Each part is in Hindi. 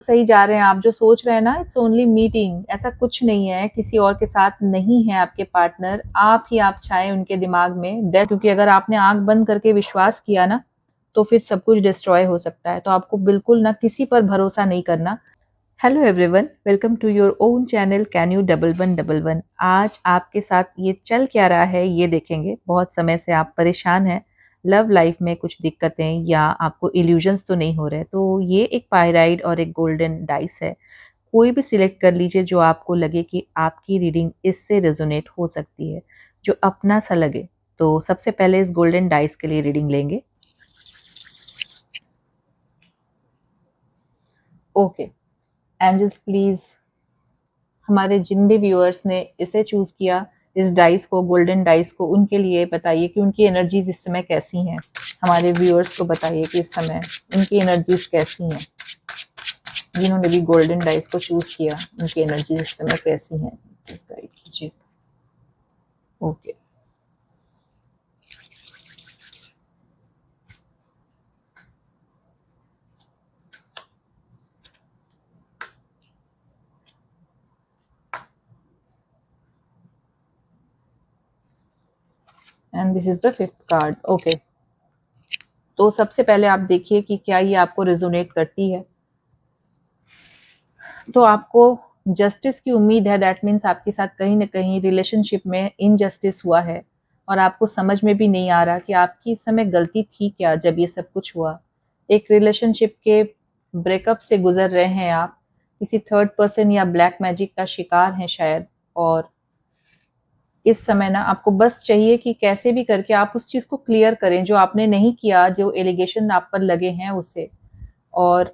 सही जा रहे हैं आप, जो सोच रहे हैं ना इट्स ओनली मीटिंग, ऐसा कुछ नहीं है, किसी और के साथ नहीं है आपके पार्टनर, आप छाए उनके दिमाग में डर, क्योंकि अगर आपने आँख बंद करके विश्वास किया ना, तो फिर सब कुछ डिस्ट्रॉय हो सकता है। तो आपको बिल्कुल ना किसी पर भरोसा नहीं करना। Hello everyone, welcome to your own channel can you double one double one. आज आपके साथ ये चल क्या रहा है ये देखेंगे। बहुत समय से आप परेशान हैं, लव लाइफ में कुछ दिक्कतें या आपको इल्यूजन्स तो नहीं हो रहे, तो ये एक पायराइड और एक गोल्डन डाइस है। कोई भी सिलेक्ट कर लीजिए जो आपको लगे कि आपकी रीडिंग इससे रेजोनेट हो सकती है, जो अपना सा लगे। तो सबसे पहले इस गोल्डन डाइस के लिए रीडिंग लेंगे। ओके एंजल्स प्लीज, हमारे जिन भी व्यूअर्स ने इसे चूज़ किया, इस डाइस को, गोल्डन डाइस को, उनके लिए बताइए कि उनकी एनर्जीज इस समय कैसी हैं। हमारे व्यूअर्स को बताइए कि इस समय उनकी एनर्जीज कैसी हैं। जिन्होंने भी गोल्डन डाइस को चूज़ किया, उनकी एनर्जीज इस समय कैसी हैं, प्लीज गाइड कीजिए। Okay, and this is the fifth card. Okay, तो सबसे पहले आप देखिए कि क्या ये आपको रेजोनेट करती है। तो आपको जस्टिस की उम्मीद है, दैट मीन्स आपके साथ कहीं न कहीं रिलेशनशिप में इनजस्टिस हुआ है और आपको समझ में भी नहीं आ रहा कि आपकी इस समय गलती थी क्या जब ये सब कुछ हुआ। एक रिलेशनशिप के ब्रेकअप से गुज़र रहे हैं आप, किसी थर्ड पर्सन या ब्लैक मैजिक का शिकार हैं शायद, और इस समय ना आपको बस चाहिए कि कैसे भी करके आप उस चीज़ को क्लियर करें जो आपने नहीं किया, जो एलिगेशन आप पर लगे हैं उसे। और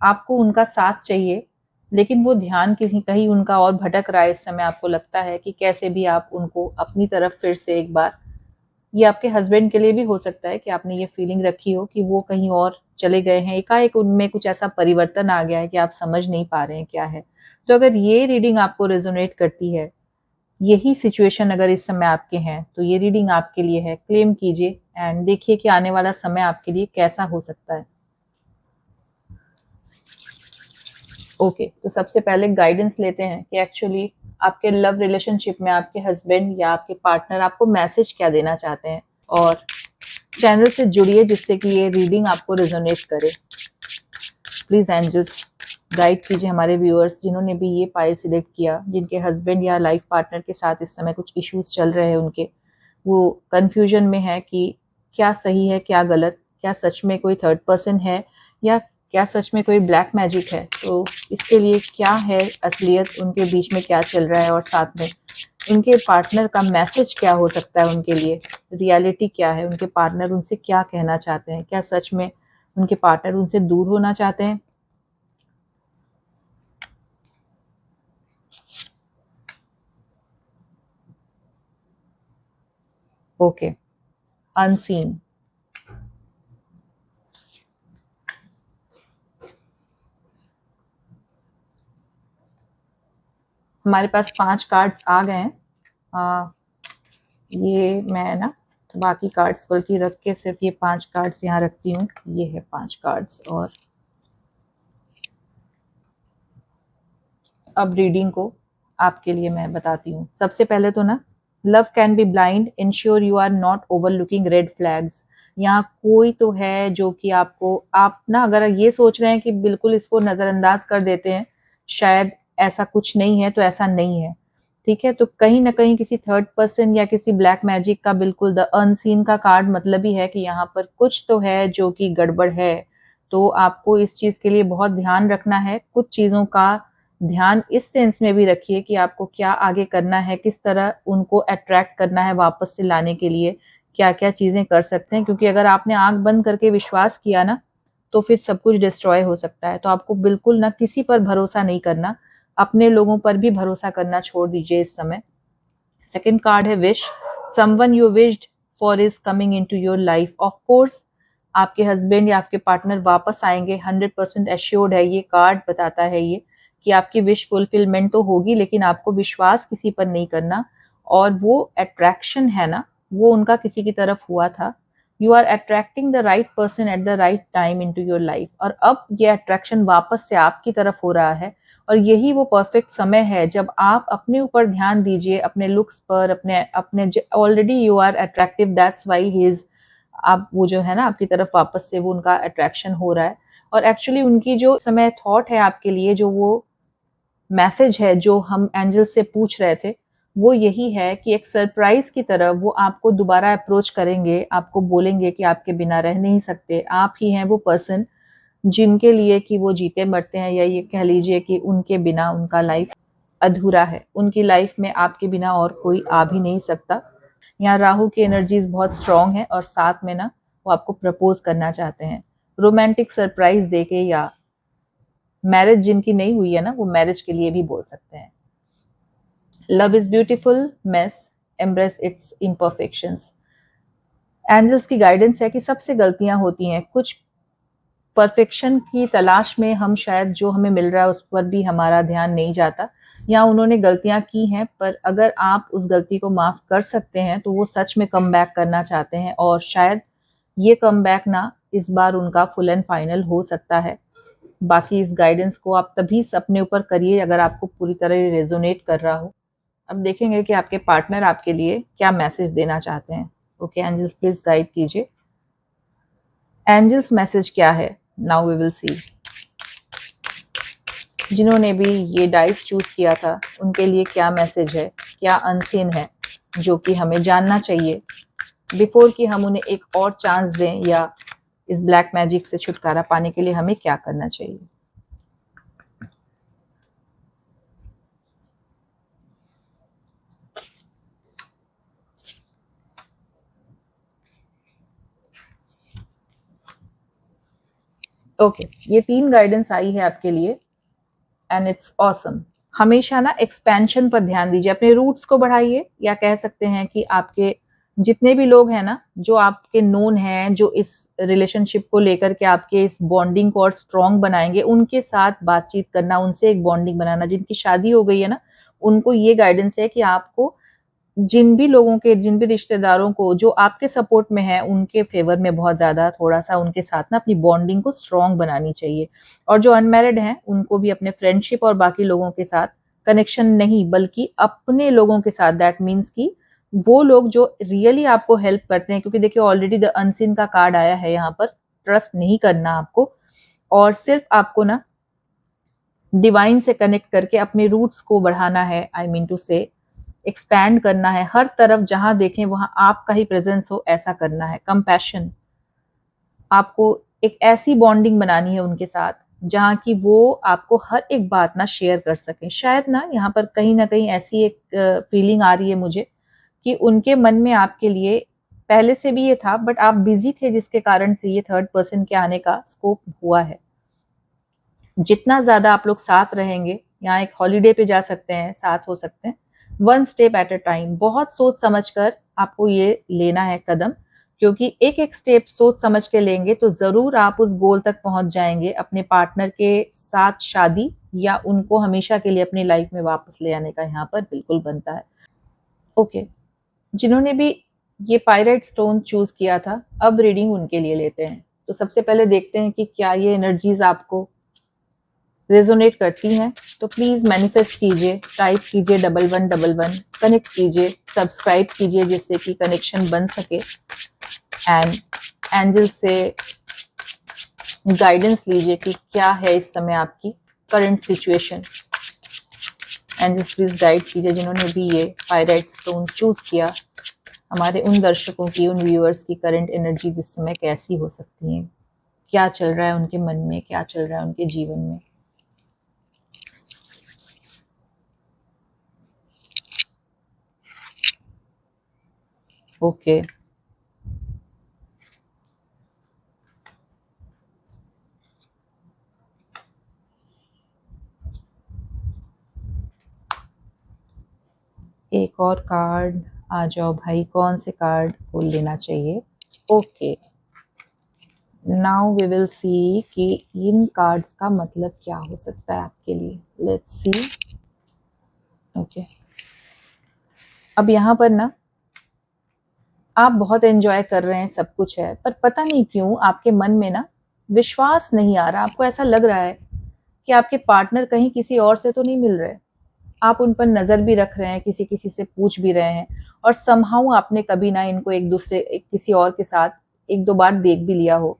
आपको उनका साथ चाहिए, लेकिन वो ध्यान किसी कहीं उनका और भटक रहा है इस समय। आपको लगता है कि कैसे भी आप उनको अपनी तरफ फिर से एक बार, ये आपके हस्बैंड के लिए भी हो सकता है कि आपने ये फीलिंग रखी हो कि वो कहीं और चले गए हैं, एकाएक उनमें कुछ ऐसा परिवर्तन आ गया है कि आप समझ नहीं पा रहे हैं क्या है। तो अगर ये रीडिंग आपको रेजोनेट करती है, यही सिचुएशन अगर इस समय आपके हैं, तो ये रीडिंग आपके लिए है। क्लेम कीजिए एंड देखिए कि आने वाला समय आपके लिए कैसा हो सकता है। ओके, तो सबसे पहले गाइडेंस लेते हैं कि एक्चुअली आपके लव रिलेशनशिप में आपके हस्बैंड या आपके पार्टनर आपको मैसेज क्या देना चाहते हैं। और चैनल से जुड़िए जिससे कि ये रीडिंग आपको रेजोनेट करे। प्लीज एंजल्स गाइड कीजिए हमारे व्यूअर्स जिन्होंने भी ये पाइल सिलेक्ट किया, जिनके हस्बैंड या लाइफ पार्टनर के साथ इस समय कुछ इश्यूज चल रहे हैं उनके, वो कंफ्यूजन में है कि क्या सही है क्या गलत, क्या सच में कोई थर्ड पर्सन है या क्या सच में कोई ब्लैक मैजिक है। तो इसके लिए क्या है असलियत, उनके बीच में क्या चल रहा है, और साथ में उनके पार्टनर का मैसेज क्या हो सकता है उनके लिए, रियलिटी क्या है, उनके पार्टनर उनसे क्या कहना चाहते हैं, क्या सच में उनके पार्टनर उनसे दूर होना चाहते हैं। Okay, unseen. हमारे पास 5 कार्ड्स आ गए हैं। ये मैं ना बाकी कार्ड्स बल्कि रख के सिर्फ ये 5 कार्ड्स यहाँ रखती हूँ। ये है 5 कार्ड्स। और अब रीडिंग को आपके लिए मैं बताती हूँ। सबसे पहले तो ना, love can be blind, ensure you are not overlooking red flags. यहाँ कोई तो है जो कि आपको, आप ना अगर ये सोच रहे हैं कि बिल्कुल इसको नज़रअंदाज कर देते हैं, शायद ऐसा कुछ नहीं है, तो ऐसा नहीं है। ठीक है, तो कहीं ना कहीं किसी थर्ड पर्सन या किसी ब्लैक मैजिक का, बिल्कुल द अनसीन का कार्ड मतलब ही है कि यहाँ पर कुछ तो है जो कि गड़बड़ है। तो आपको इस चीज़ के लिए बहुत ध्यान रखना है। कुछ चीज़ों का ध्यान इस सेंस में भी रखिए कि आपको क्या आगे करना है, किस तरह उनको अट्रैक्ट करना है वापस से लाने के लिए, क्या-क्या चीज़ें कर सकते हैं, क्योंकि अगर आपने आँख बंद करके विश्वास किया ना, तो फिर सब कुछ डिस्ट्रॉय हो सकता है। तो आपको बिल्कुल ना किसी पर भरोसा नहीं करना, अपने लोगों पर भी भरोसा करना छोड़ दीजिए इस समय। सेकंड कार्ड है wish, someone you wished for is coming into your life. Of course आपके हस्बैंड या आपके पार्टनर वापस आएंगे, 100% एश्योर्ड है। ये कार्ड बताता है ये कि आपकी विश फुलफिलमेंट तो होगी, लेकिन आपको विश्वास किसी पर नहीं करना। और वो अट्रैक्शन है ना, वो उनका किसी की तरफ हुआ था। You are attracting the right person at the right time into your life. और अब ये अट्रैक्शन वापस से आपकी तरफ हो रहा है, और यही वो परफेक्ट समय है जब आप अपने ऊपर ध्यान दीजिए, अपने लुक्स पर, अपने अपने already you are attractive, that's why he is, आप वो जो है ना आपकी तरफ वापस से वो उनका अट्रैक्शन हो रहा है। और एक्चुअली उनकी जो समय थॉट है आपके लिए, जो वो मैसेज है जो हम एंजल से पूछ रहे थे, वो यही है कि एक सरप्राइज की तरह वो आपको दोबारा अप्रोच करेंगे, आपको बोलेंगे कि आपके बिना रह नहीं सकते, आप ही हैं वो पर्सन जिनके लिए कि वो जीते मरते हैं, या ये कह लीजिए कि उनके बिना उनका लाइफ अधूरा है, उनकी लाइफ में आपके बिना और कोई आ भी नहीं सकता। यहाँ राहु की एनर्जीज बहुत स्ट्रांग है, और साथ में ना वो आपको प्रपोज करना चाहते हैं, रोमांटिक सरप्राइज देके, या मैरिज जिनकी नहीं हुई है ना वो मैरिज के लिए भी बोल सकते हैं। Love is beautiful mess, embrace its imperfections. Angels की गाइडेंस है कि सबसे गलतियां होती हैं, कुछ परफेक्शन की तलाश में हम शायद जो हमें मिल रहा है उस पर भी हमारा ध्यान नहीं जाता, या उन्होंने गलतियां की हैं, पर अगर आप उस गलती को माफ कर सकते हैं तो वो सच में कम बैक करना चाहते हैं, और शायद ये कम बैक ना इस बार उनका फुल एंड फाइनल हो सकता है। बाकी इस गाइडेंस को आप तभी अपने ऊपर करिए अगर आपको पूरी तरह रेजोनेट कर रहा हो। अब देखेंगे कि आपके पार्टनर आपके लिए क्या मैसेज देना चाहते हैं। ओके एंजल्स, प्लीज गाइड कीजिए। एंजल्स मैसेज क्या है, नाउ वी विल सी। जिन्होंने भी ये डाइस चूज किया था उनके लिए क्या मैसेज है, क्या अनसीन है जो कि हमें जानना चाहिए बिफोर कि हम उन्हें एक और चांस दें, या इस ब्लैक मैजिक से छुटकारा पाने के लिए हमें क्या करना चाहिए। ओके ये 3 गाइडेंस आई है आपके लिए, एंड इट्स ऑसम। हमेशा ना एक्सपेंशन पर ध्यान दीजिए, अपने रूट्स को बढ़ाइए, या कह सकते हैं कि आपके जितने भी लोग हैं ना जो आपके नोन हैं, जो इस रिलेशनशिप को लेकर के आपके इस बॉन्डिंग को और स्ट्रॉन्ग बनाएंगे, उनके साथ बातचीत करना, उनसे एक बॉन्डिंग बनाना। जिनकी शादी हो गई है ना उनको ये गाइडेंस है कि आपको जिन भी लोगों के, जिन भी रिश्तेदारों को जो आपके सपोर्ट में है, उनके फेवर में बहुत ज़्यादा थोड़ा-सा उनके साथ ना अपनी बॉन्डिंग को स्ट्रॉन्ग बनानी चाहिए। और जो अनमैरिड हैं, उनको भी अपने फ्रेंडशिप और बाकी लोगों के साथ कनेक्शन नहीं, बल्कि अपने लोगों के साथ, दैट मीन्स कि वो लोग जो रियली आपको हेल्प करते हैं, क्योंकि देखिए ऑलरेडी द अनसीन का कार्ड आया है यहाँ पर, ट्रस्ट नहीं करना आपको, और सिर्फ आपको ना डिवाइन से कनेक्ट करके अपने रूट्स को बढ़ाना है, आई मीन टू से एक्सपैंड करना है, हर तरफ जहां देखें वहां आपका ही प्रेजेंस हो, ऐसा करना है। कंपैशन, आपको एक ऐसी बॉन्डिंग बनानी है उनके साथ जहाँ की वो आपको हर एक बात ना शेयर कर सकें। शायद ना कहीं ऐसी एक फीलिंग आ रही है मुझे कि उनके मन में आपके लिए पहले से भी ये था, बट आप बिजी थे जिसके कारण से ये थर्ड पर्सन के आने का स्कोप हुआ है। जितना ज्यादा आप लोग साथ रहेंगे, यहाँ एक हॉलीडे पे जा सकते हैं, साथ हो सकते हैं, one step at a time, बहुत सोच समझ कर आपको ये लेना है कदम, क्योंकि एक एक स्टेप सोच समझ के लेंगे तो जरूर आप उस गोल तक पहुंच जाएंगे, अपने पार्टनर के साथ शादी, या उनको हमेशा के लिए अपनी लाइफ में वापस ले आने का यहाँ पर बिल्कुल बनता है। ओके जिन्होंने भी ये पायराइट स्टोन चूज किया था, अब रीडिंग उनके लिए लेते हैं। तो सबसे पहले देखते हैं कि क्या ये एनर्जीज आपको रेजोनेट करती हैं, तो प्लीज मैनिफेस्ट कीजिए, टाइप कीजिए 1111, कनेक्ट कीजिए, सब्सक्राइब कीजिए जिससे कि कनेक्शन बन सके, एंड एंजल से गाइडेंस लीजिए कि क्या है इस समय आपकी current situation. Angels please guide कीजिए जिन्होंने भी ये पायराइट स्टोन चूज किया, हमारे उन दर्शकों की, उन व्यूअर्स की करंट एनर्जी इस समय कैसी हो सकती है, क्या चल रहा है उनके मन में, क्या चल रहा है उनके जीवन में। ओके एक और कार्ड आ जाओ भाई, कौन से कार्ड को लेना चाहिए। Okay now we will see कि इन कार्ड्स का मतलब क्या हो सकता है आपके लिए। Let's see. ओके अब यहाँ पर ना आप बहुत एन्जॉय कर रहे हैं, सब कुछ है, पर पता नहीं क्यों आपके मन में ना विश्वास नहीं आ रहा। आपको ऐसा लग रहा है कि आपके पार्टनर कहीं किसी और से तो नहीं मिल रहे। आप उन पर नज़र भी रख रहे हैं, किसी-किसी से पूछ भी रहे हैं और समहाउ आपने कभी ना इनको किसी और के साथ 1-2 बार देख भी लिया हो।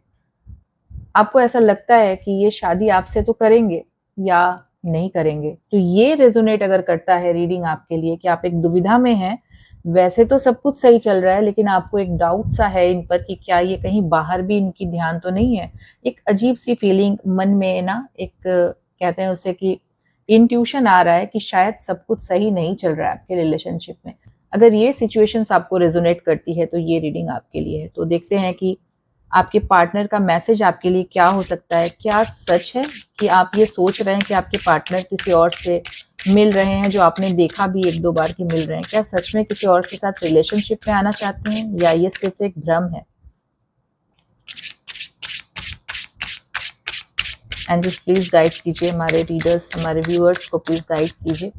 आपको ऐसा लगता है कि ये शादी आपसे तो करेंगे या नहीं करेंगे। तो ये रेज़ोनेट अगर करता है रीडिंग आपके लिए कि आप एक दुविधा में हैं, वैसे तो सब कुछ सही चल रहा है लेकिन आपको एक डाउट सा है इन पर कि क्या ये कहीं बाहर भी इनकी ध्यान तो नहीं है। एक अजीब-सी फीलिंग मन में ना एक कहते हैं उसे कि इंट्यूशन आ रहा है कि शायद सब कुछ सही नहीं चल रहा है आपके रिलेशनशिप में। अगर ये सिचुएशंस आपको रेज़ोनेट करती है तो ये रीडिंग आपके लिए है। तो देखते हैं कि आपके पार्टनर का मैसेज आपके लिए क्या हो सकता है? क्या सच है कि आप ये सोच रहे हैं कि आपके पार्टनर किसी और से मिल रहे हैं, जो आपने देखा भी 1-2 बार कि मिल रहे हैं? क्या सच में किसी और के साथ रिलेशनशिप में आना चाहते हैं या ये सिर्फ़ एक भ्रम है? एंजल्स प्लीज़ गाइड कीजिए हमारे रीडर्स, हमारे व्यूअर्स को प्लीज़ गाइड कीजिए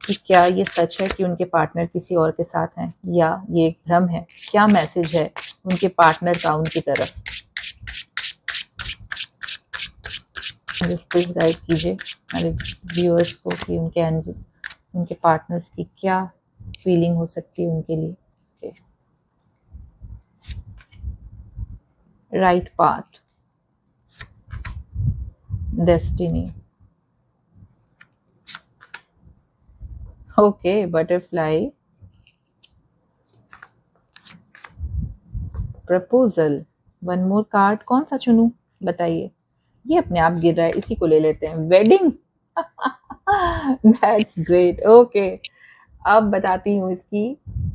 कि क्या ये सच है कि उनके पार्टनर किसी और के साथ हैं या ये एक भ्रम है? क्या मैसेज है उनके पार्टनर का उनकी तरफ? प्लीज गाइड कीजिए हमारे व्यूअर्स को कि उनके पार्टनर्स की क्या फीलिंग हो सकती है उनके लिए। Right path, destiny, okay, butterfly, proposal. One more card, कौन सा चुनूं बताइए। ये अपने आप गिर रहा है, इसी को ले लेते हैं, वेडिंग। That's great, okay. अब बताती हूँ इसकी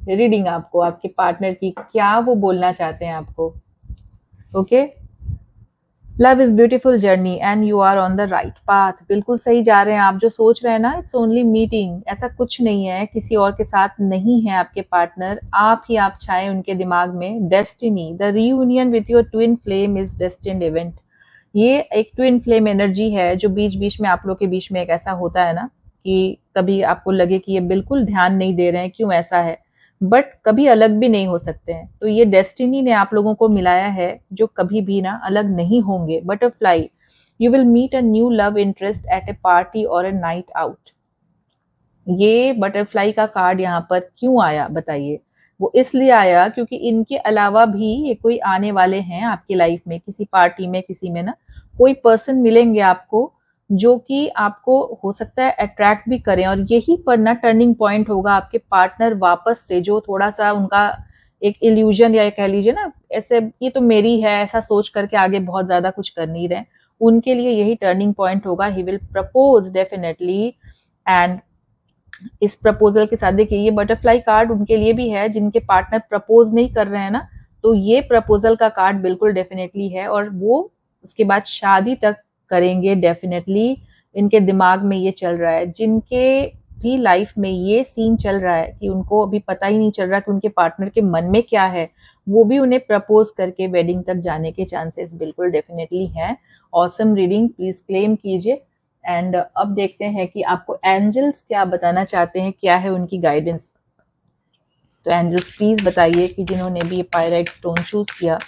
रीडिंग आपको, आपके पार्टनर की क्या वो बोलना चाहते हैं आपको। Okay, love is beautiful journey and you are on the right path. बिल्कुल सही जा रहे हैं आप। जो सोच रहे हैं ना, इट्स ओनली मीटिंग, ऐसा कुछ नहीं है, किसी और के साथ नहीं है आपके पार्टनर, आप ही आप छाए उनके दिमाग में। Destiny, the reunion with your twin flame is destined event. ये एक ट्विन फ्लेम एनर्जी है जो बीच बीच में आप लोग के बीच में एक ऐसा होता है ना कि कभी आपको लगे कि ये बिल्कुल ध्यान नहीं दे रहे हैं, क्यों ऐसा है, बट कभी अलग भी नहीं हो सकते हैं। तो ये डेस्टिनी ने आप लोगों को मिलाया है जो कभी भी ना अलग नहीं होंगे। Butterfly, you will meet a new love interest at a party और ए नाइट आउट। ये बटरफ्लाई का कार्ड यहाँ पर क्यों आया बताइए। वो इसलिए आया क्योंकि इनके अलावा भी ये कोई आने वाले हैं आपकी लाइफ में, किसी पार्टी में, किसी में ना कोई पर्सन मिलेंगे आपको जो कि आपको हो सकता है अट्रैक्ट भी करें, और यही पर ना टर्निंग पॉइंट होगा आपके पार्टनर वापस से जो थोड़ा सा उनका एक इल्यूजन या कह लीजिए ना, ऐसे ये तो मेरी है ऐसा सोच करके आगे बहुत ज्यादा कुछ कर नहीं रहे, उनके लिए यही टर्निंग पॉइंट होगा। He will propose definitely. And इस प्रपोजल के साथ देखिए, ये बटरफ्लाई कार्ड उनके लिए भी है जिनके पार्टनर प्रपोज नहीं कर रहे हैं ना, तो ये प्रपोजल का कार्ड बिल्कुल डेफिनेटली है, और वो उसके बाद शादी तक करेंगे डेफिनेटली। इनके दिमाग में ये चल रहा है, जिनके भी लाइफ में ये सीन चल रहा है कि उनको अभी पता ही नहीं चल रहा कि उनके पार्टनर के मन में क्या है, वो भी उन्हें प्रपोज करके वेडिंग तक जाने के चांसेस बिल्कुल डेफिनेटली हैं। ऑसम रीडिंग, प्लीज क्लेम कीजिए। एंड अब देखते हैं कि आपको एंजल्स क्या बताना चाहते हैं, क्या है उनकी गाइडेंस। तो एंजल्स प्लीज बताइए कि जिन्होंने भी ये पायराइट स्टोन चूज किया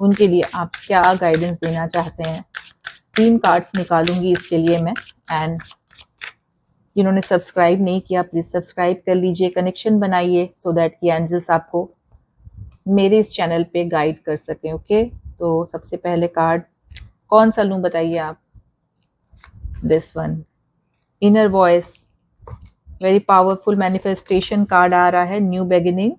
उनके लिए आप क्या गाइडेंस देना चाहते हैं। 3 कार्ड्स निकालूंगी इसके लिए मैं। एंड जिन्होंने सब्सक्राइब नहीं किया प्लीज सब्सक्राइब कर लीजिए, कनेक्शन बनाइए सो दैट कि एंजल्स आपको मेरे इस चैनल पे गाइड कर सकें। ओके, तो सबसे पहले कार्ड कौन सा लूं बताइए आप। This one, inner voice, very powerful manifestation card आ रहा है, न्यू बिगिनिंग।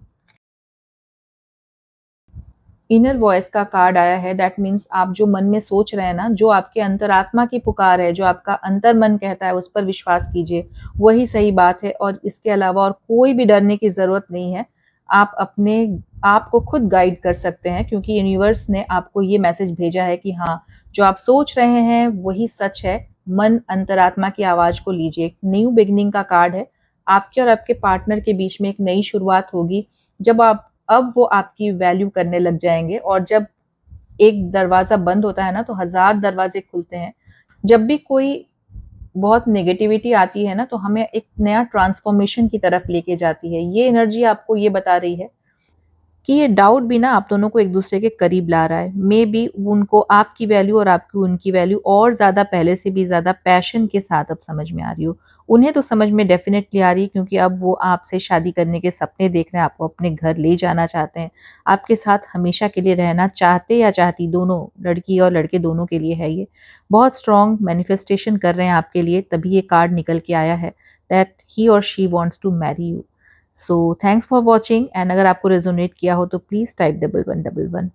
इनर वॉइस का कार्ड आया है, दैट मीन्स आप जो मन में सोच रहे हैं ना, जो आपके अंतरात्मा की पुकार है, जो आपका अंतर मन कहता है, उस पर विश्वास कीजिए, वही सही बात है। और इसके अलावा और कोई भी डरने की जरूरत नहीं है। आप अपने आप को खुद गाइड कर सकते हैं क्योंकि यूनिवर्स ने आपको ये मैसेज भेजा है कि हाँ, जो आप सोच रहे हैं वही सच है। मन अंतरात्मा की आवाज को लीजिए। एक न्यू बिगनिंग का कार्ड है। आपके और आपके पार्टनर के बीच में एक नई शुरुआत होगी, जब आप अब वो आपकी वैल्यू करने लग जाएंगे। और जब एक दरवाजा बंद होता है ना तो 1000 दरवाजे खुलते हैं। जब भी कोई बहुत नेगेटिविटी आती है ना तो हमें एक नया ट्रांसफॉर्मेशन की तरफ लेके जाती है। ये एनर्जी आपको ये बता रही है कि ये डाउट भी ना आप दोनों को एक दूसरे के करीब ला रहा है। मे बी उनको आपकी वैल्यू और आपकी उनकी वैल्यू और ज़्यादा पहले से भी ज़्यादा पैशन के साथ अब समझ में आ रही हो। उन्हें तो समझ में डेफ़िनेटली आ रही है क्योंकि अब वो आपसे शादी करने के सपने देख रहे हैं, आपको अपने घर ले जाना चाहते हैं, आपके साथ हमेशा के लिए रहना चाहते या चाहती दोनों, लड़की और लड़के दोनों के लिए है ये। बहुत स्ट्रॉन्ग मैनिफेस्टेशन कर रहे हैं आपके लिए, तभी ये कार्ड निकल के आया है दैट ही और she wants to marry you. So thanks for watching and अगर आपको रेजोनेट किया हो तो प्लीज़ टाइप 1111।